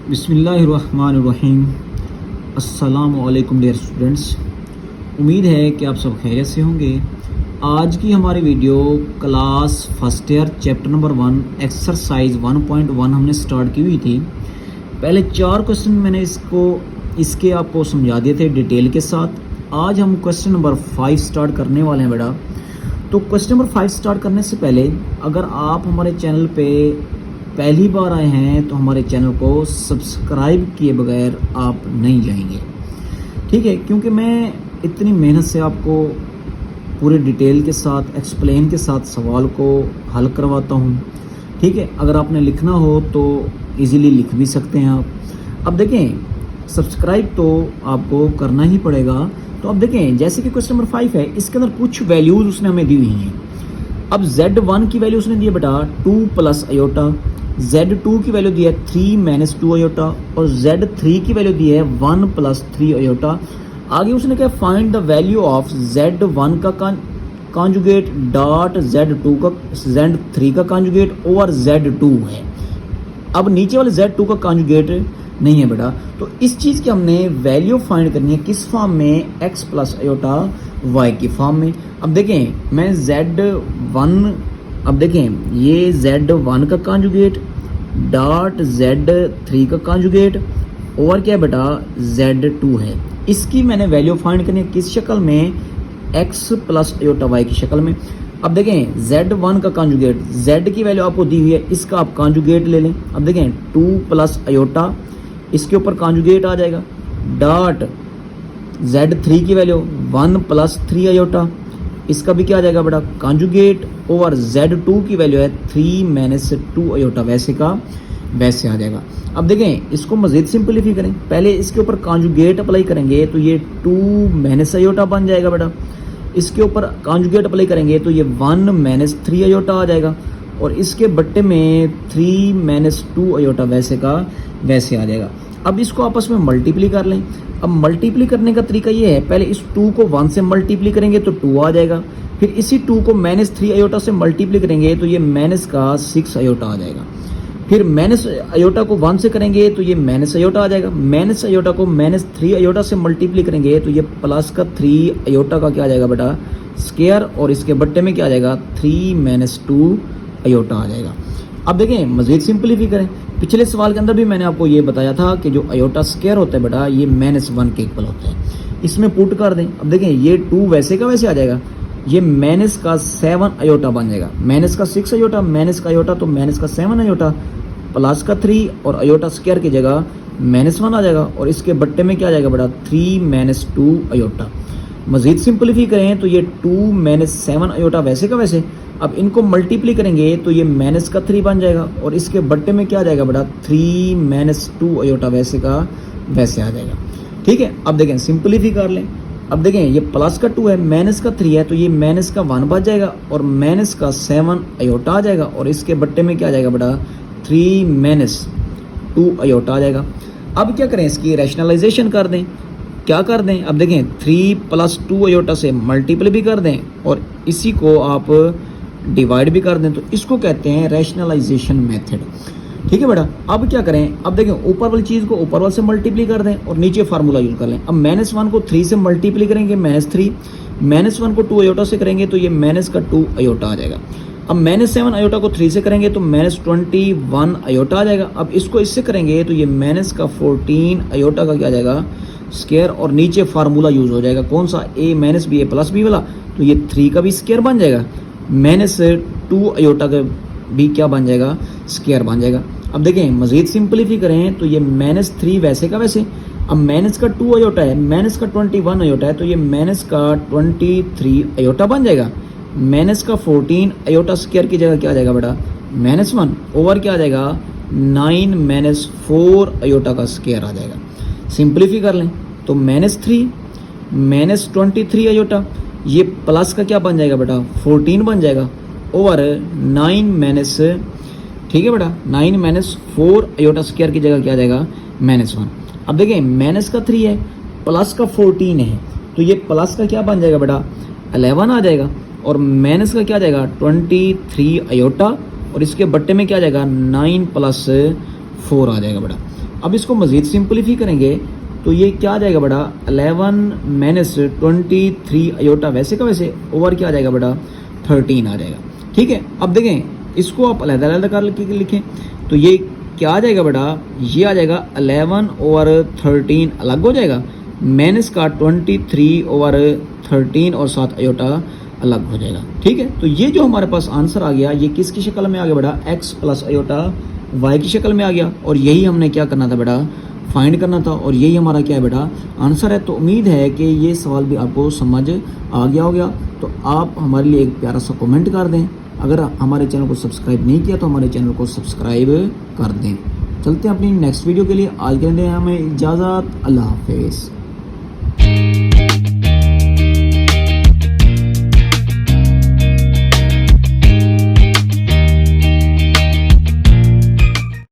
बिस्मिल्लाहिर्रहमानिर्रहीम। अस्सलामुअलैकुम dear students, उम्मीद है कि आप सब खैरियत से होंगे। आज की हमारी video class first year chapter number 1 exercise 1.1 हमने स्टार्ट की हुई थी। पहले 4 क्वेश्चन मैंने इसके आपको समझा दिए थे डिटेल के साथ। आज हम क्वेश्चन नंबर 5 स्टार्ट करने वाले हैं बेटा। तो क्वेश्चन नंबर 5 स्टार्ट करने से पहले अगर आप हमारे चैनल पे पहली बार आए हैं तो हमारे चैनल को सब्सक्राइब किए बगैर आप नहीं जाएंगे, ठीक है? क्योंकि मैं इतनी मेहनत से आपको पूरे डिटेल के साथ एक्सप्लेन के साथ सवाल को हल करवाता हूँ, ठीक है? अगर आपने लिखना हो तो इजीली लिख भी सकते हैं आप। अब देखें, सब्सक्राइब तो आपको करना ही पड़ेगा। तो अब देखें, जैसे कि क्वेश्चन नंबर 5 है, इसके अंदर कुछ वैल्यूज़ उसने हमें दी हुई हैं। अब Z1 की वैल्यू उसने दी है बेटा 2 प्लस अयोटा, Z2 की वैल्यू दी है 3 माइनस 2 अयोटा और Z3 की वैल्यू दी है 1 प्लस 3 अयोटा। आगे उसने क्या, find the value of Z1 का कॉन्जुगेट डॉट Z3 का कॉन्जुगेट ओवर Z2 है। अब नीचे वाले Z2 का कॉन्जुगेट नहीं है बेटा, तो इस चीज़ की हमने वैल्यू फाइंड करनी है किस फॉर्म में, x प्लस अयोटा y की फॉर्म में। अब देखें, मैं Z1, अब देखें ये Z1 का कॉन्जुगेट डॉट Z3 का कॉन्जुगेट और क्या है बेटा Z2 है। इसकी मैंने वैल्यू फाइंड करनी है किस शक्ल में, x प्लस अयोटा y की शक्ल में। अब देखें, Z1 का कॉन्जुगेट, Z की वैल्यू आपको दी हुई है, इसका आप कॉन्जुगेट ले लें। अब देखें 2 प्लस अयोटा, इसके ऊपर कॉन्जुगेट आ जाएगा डॉट Z3 की वैल्यू 1 प्लस 3 अयोटा, इसका भी क्या आ जाएगा बेटा कॉन्जुगेट ओवर Z2 की वैल्यू है 3 माइनस 2 अयोटा, वैसे का वैसे आ जाएगा। अब देखें, इसको मज़ीद सिंपलीफाई करें। पहले इसके ऊपर कॉन्जुगेट अप्लाई करेंगे तो ये 2 माइनस अयोटा बन जाएगा बेटा। इसके ऊपर कॉन्जुगेट अप्लाई करेंगे तो ये 1 माइनस 3 अयोटा आ जाएगा और इसके बट्टे में 3 माइनस 2 अयोटा वैसे का वैसे आ जाएगा। अब इसको आपस में मल्टीप्ली कर लें। अब मल्टीप्ली करने का तरीका ये है, पहले इस 2 को 1 से मल्टीप्ली करेंगे तो 2 आ जाएगा, फिर इसी 2 को माइनस 3 अयोटा से मल्टीप्ली करेंगे तो ये माइनस का 6 अयोटा आ जाएगा, फिर माइनस अयोटा को 1 से करेंगे तो ये माइनस अयोटा आ जाएगा, माइनस अयोटा को माइनस 3 अयोटा से मल्टीप्ली करेंगे तो ये प्लस का 3 अयोटा का क्या आ जाएगा बेटा स्क्वायर और इसके बट्टे में क्या आ जाएगा 3 माइनस 2 अयोटा आ जाएगा। अब देखें, मज़ीद सिंपलीफाई करें। पिछले सवाल के अंदर भी मैंने आपको ये बताया था कि जो अयोटा स्क्वायर होता है बेटा ये -1 के इक्वल होता है। इसमें पुट कर दें। अब देखें, ये 2 वैसे का वैसे आ जाएगा, ये माइनस का 7 अयोटा बन जाएगा, माइनस का 6 अयोटा, माइनस का अयोटा तो माइनस का 7 अयोटा, प्लस का 3 और अयोटा स्क्वायर की जगह -1 आ जाएगा और इसके बट्टे में क्या आ जाएगा बेटा 3 माइनस 2 अयोटा। मज़ीद सिंपलीफाई करें तो ये 2 माइनस 7 अयोटा वैसे का वैसे। अब इनको मल्टीप्ली करेंगे तो ये माइनस का 3 बन जाएगा और इसके बट्टे में क्या आ जाएगा बेटा 3 माइनस 2 अयोटा वैसे का वैसे आ जाएगा, ठीक है? अब देखें, सिंपलीफाई कर लें। अब देखें, ये प्लस का 2 है, माइनस का 3 है तो ये माइनस का 1 बच जाएगा और माइनस का 7 अयोटा आ जाएगा और इसके बट्टे में क्या आ जाएगा बेटा 3 माइनस 2 अयोटा आ जाएगा। अब क्या करें, इसकी रैशनलाइजेशन कर दें। क्या कर दें, अब देखें 3 प्लस 2 अयोटा से मल्टीप्लाई भी कर दें और इसी को आप डिवाइड भी कर दें, तो इसको कहते हैं रैशनलाइजेशन मेथड, ठीक है बेटा? अब क्या करें, अब देखें ऊपर वाली चीज़ को ऊपर वाले से मल्टीप्लाई कर दें और नीचे फार्मूला यूज कर लें। अब -1 को 3 से मल्टीप्लाई करेंगे -3, -1 को 2 अयोटा से करेंगे तो ये माइनस का 2 अयोटा आ जाएगा। अब -7 अयोटा को 3 से करेंगे तो -21 अयोटा आ जाएगा। अब इसको इससे करेंगे तो ये माइनस का 14 अयोटा का क्या आ जाएगा स्क्वायर और नीचे फार्मूला यूज हो जाएगा, कौन सा, a minus B A plus B वाला, तो ये 3 का भी स्क्वायर बन जाएगा, -2 अयोटा का भी क्या बन जाएगा स्क्वायर बन जाएगा। अब देखें, मज़ीद सिंपलीफाई करें तो ये -3 वैसे का वैसे। अब माइनस का 2 अयोटा है, माइनस का 21 अयोटा है तो ये माइनस का 23 अयोटा बन जाएगा, माइनस का 14 अयोटा स्क्वायर की जगह क्या आ जाएगा बेटा -1 ओवर क्या आ जाएगा 9 माइनस 4 अयोटा का स्क्वायर आ जाएगा। सिंपलीफाई कर लें तो -3 माइनस 23 अयोटा, ये प्लस का क्या बन जाएगा बेटा 14 बन जाएगा ओवर 9 माइनस, ठीक है बेटा 9 माइनस 4 अयोटा स्क्वायर की जगह क्या आ जाएगा -1। अब देखें, माइनस का 3 है, प्लस का 14 है तो ये प्लस का क्या बन जाएगा बेटा 11 आ जाएगा और माइनस का क्या आ जाएगा 23 अयोटा और इसके बट्टे में क्या आ जाएगा 9 प्लस 4 आ जाएगा बेटा। अब इसको मज़ीद सिंपलीफाई करेंगे तो ये क्या आ जाएगा बेटा 11 माइनस 23 अयोटा वैसे का वैसे ओवर क्या आ जाएगा बेटा 13 आ जाएगा। ठीक है, अब देखें इसको आप अलग-अलग कर लिखें तो ये क्या आ जाएगा बेटा, ये आ जाएगा 11 ओवर 13 अलग हो जाएगा, माइनस का 23 ओवर 13 और 7 अयोटा अलग हो जाएगा। ठीक है, तो ये जो हमारे पास आंसर आ गया ये किसकी शक्ल में आ गया बेटा, x प्लस अयोटा y की शक्ल में आ गया, और यही हमने क्या करना था बेटा, फाइंड करना था, और यही हमारा क्या है बेटा आंसर है। तो उम्मीद है कि ये सवाल भी आपको समझ आ गया होगा। तो आप हमारे लिए एक प्यारा सा कमेंट कर दें। अगर हमारे चैनल को सब्सक्राइब नहीं किया तो हमारे चैनल को सब्सक्राइब कर दें। चलते हैं अपनी नेक्स्ट वीडियो के लिए। आज के लिए हमें इजाज़त, अल्लाह हाफिज़।